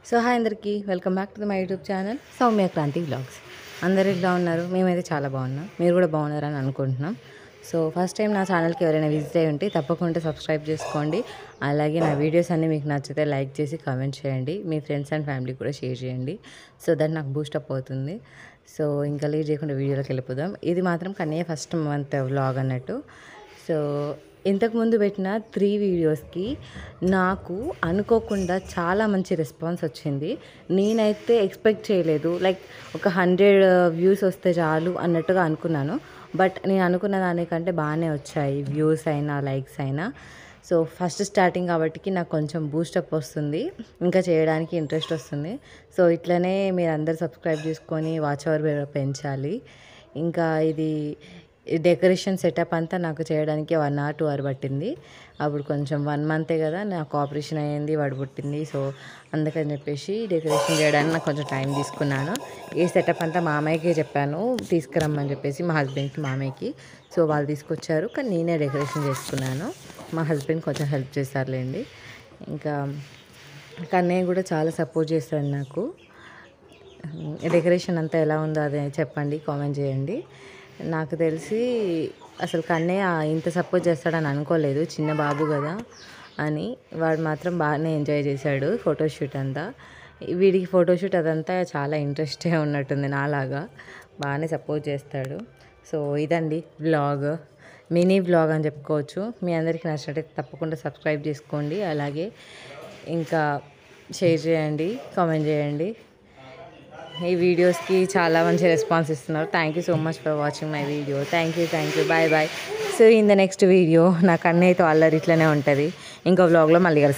So hi అందరికీ welcome back to my YouTube channel Soumya Kranti vlogs. అందరు ఎలా ఉన్నారు? మేమైతే చాలా బాగున్నాం. మీరు కూడా బాగున్నారని అనుకుంటున్నాం. సో ఫస్ట్ టైం నా ఛానల్కి ఎవరైనా విజిట్ అయ్యి ఉంటే తప్పకుండా సబ్స్క్రైబ్ చేసుకోండి. అలాగే నా వీడియోస్ అన్నీ మీకు నచ్చితే లైక్ చేసి కామెంట్ చేయండి. మీ ఫ్రెండ్స్ అండ్ ఫ్యామిలీ కూడా షేర్ చేయండి. సో దట్ నాకు బూస్టప్ అవుతుంది. సో ఇంకా లేట్ చేయకుండా వీడియోలోకి వెళ్ళిపోదాం. ఇది మాత్రం కన్నయ్య ఫస్ట్ మంత్ వ్లాగ్ అన్నట్టు. సో ఇంతకుముందు పెట్టిన 3 వీడియోస్కి నాకు అనుకోకుండా చాలా మంచి రెస్పాన్స్ వచ్చింది. నేనైతే ఎక్స్పెక్ట్ చేయలేదు. లైక్ ఒక 100 వ్యూస్ వస్తే చాలు అన్నట్టుగా అనుకున్నాను. బట్ నేను అనుకున్న దానికంటే బాగానే వచ్చాయి, వ్యూస్ అయినా లైక్స్ అయినా. సో ఫస్ట్ స్టార్టింగ్ కాబట్టి నాకు కొంచెం బూస్టప్ వస్తుంది, ఇంకా చేయడానికి ఇంట్రెస్ట్ వస్తుంది. సో ఇట్లనే మీరు అందరు సబ్స్క్రైబ్ చేసుకొని వాచ్ అవర్ పెంచాలి. ఇంకా ఇది డెకరేషన్ సెటప్ అంతా నాకు చేయడానికి 1 hour 2 hour పట్టింది. అప్పుడు కొంచెం 1 month కదా నాకు ఆపరేషన్ అయ్యింది, వాడు పుట్టింది. సో అందుకని చెప్పేసి డెకరేషన్ చేయడానికి నాకు కొంచెం టైం తీసుకున్నాను. ఈ సెటప్ అంతా మామయ్యకే చెప్పాను తీసుకురమ్మని చెప్పేసి, మా హస్బెండ్కి మామయ్యకి. సో వాళ్ళు తీసుకొచ్చారు, కానీ నేనే డెకరేషన్ చేసుకున్నాను. మా హస్బెండ్ కొంచెం హెల్ప్ చేశారులేండి. ఇంకా కన్నయ్య కూడా చాలా సపోర్ట్ చేస్తాడు నాకు. డెకరేషన్ అంతా ఎలా ఉందో అదే చెప్పండి, కామెంట్ చేయండి. నాకు తెలిసి అసలు కన్నయ్య ఇంత సపోర్ట్ చేస్తాడని అనుకోలేదు, చిన్న బాబు కదా అని. వాడు మాత్రం బాగానే ఎంజాయ్ చేశాడు ఫోటోషూట్ అంతా. వీడికి ఫోటోషూట్ అదంతా చాలా ఇంట్రెస్టే ఉన్నట్టుంది నాలాగా. బాగానే సపోర్ట్ చేస్తాడు. సో ఇదండి వ్లాగ్, మినీ వ్లాగ్ అని చెప్పుకోవచ్చు. మీ అందరికీ నచ్చినట్టయితే తప్పకుండా సబ్స్క్రైబ్ చేసుకోండి. అలాగే ఇంకా షేర్ చేయండి, కామెంట్ చేయండి. ఈ వీడియోస్కి చాలా మంచి రెస్పాన్స్ ఇస్తున్నారు. Thank you so much for watching my video. Thank you. Bye. So in the next video. నాకు అన్నయ్యతో అల్లరి ఇట్లనే ఉంటుంది. ఇంకో వ్లాగ్లో మళ్ళీ కలుస్తాను.